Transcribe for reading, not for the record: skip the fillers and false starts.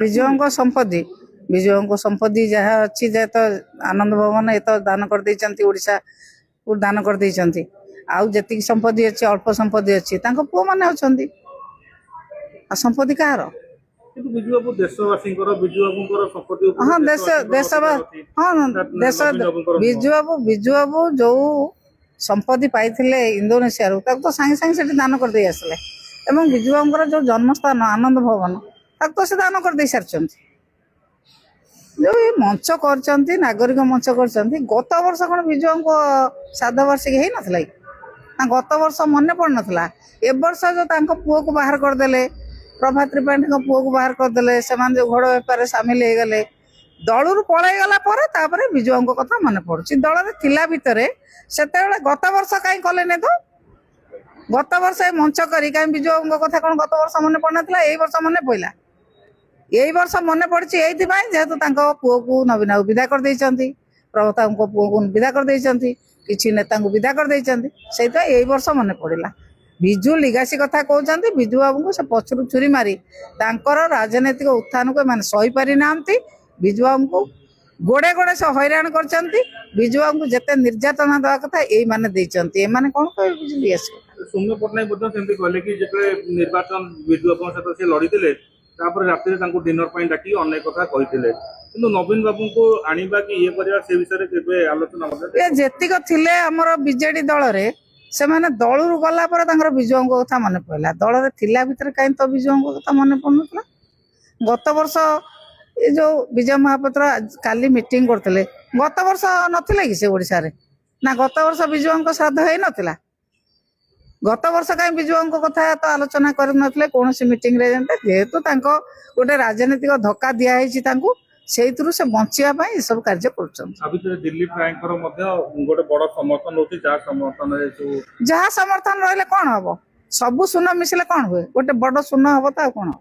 विजुओं संपत्ति विजुओं संपत्ति जहाँ अच्छी जे तो आनंद भवन ये तो दान कर देइचंती ओडिशा को दान कर देइचंती आउ जति संपत्ति अच्छी अल्प संपत्ति अच्छी तांको पुओ माने अछंती आ संपत्ति कहार किंतु बिजू बाबू देशवासी बिजू बाबू संपत्ति हाँ देश देश हाँ देश बिजू बाबू जो संपत्ति पाइथिले इंडोनेशिया रू तो सांगे सांगे सेठी दान कर दे आसले एवं बिजू बाबूर जो जन्मस्थान आनंद भवन ताक तो से दान कर दे सारचंती जो ये मंच कर नागरिक मंच कर गत वर्ष कौन बिजू बाबू श्राद्ध वार्षिक हो नाला ना गत वर्ष मन पड़ नाला ए वर्ष जो पुओ को बाहर करदे प्रभात त्रिपाठी पुओ को बाहर करदे से जो घोड़ बेपार सामिल हो गले दलू पलैगला बिजू बाबू कथा मन पड़ुची दल थिला भितर से गत वर्ष कहीं कले नहीं तो गत वर्ष मंच करी कहीं बिजू बाबू कथा कौन गत वर्ष मन पड़ ना यही वर्ष मन पड़ा यही वर्ष मन पड़ी जेहेतु पुओ को नवीन विदा कर प्रभता पुओ को विदा कर किसी नेता को विदा कर से यही वर्ष मन पड़ा बिजू लिगासी कथा कहते बिजू बाबू को से पछरू छुरी मारी राजनैतिक उत्थान को मैंने सही पारि ना बिजू बाबू को गोड़े गोड़े से हैरान कर बिजू बाबू को जिते निर्यातना देवा कथा यही मैंने कौन कह बिजू लिगासी सौम्य पट्टनायक कहले कि निर्वाचन बिजू बाबू सहित से लड़ी राति डिनर डाक अनेक कथा कहते नवीन बाबू को आनिबा कि ये करिया से विषय केबे आलोचना ये जेतिक थिले हमर बीजेडी दल रे से माने दलरू गला पर तांकर बिजुओं कथा मन पड़ला दल रे थिला भितर काई तो बिजुओं कथा मन पड़नतला गत वर्ष ये जो विजय महापात्र काली मीटिंग करथिले गत वर्ष नथिले कि से ओडिसा रे ना गत वर्ष बिजुओं श्राद्ध है नथिला गत वर्ष कहीं बिजुओं कथा तो आलोचना करनथिले कोनोसी मीटिंग रे जेहेतु तांको गोटे राजनीतिक धक्का दिया हेछि तांको से बचा सब कार्य जहाँ समर्थन रही कौन हम सबू शून्य मिसिले कौन हुए गोटे बड़ शून्य हम तो कौन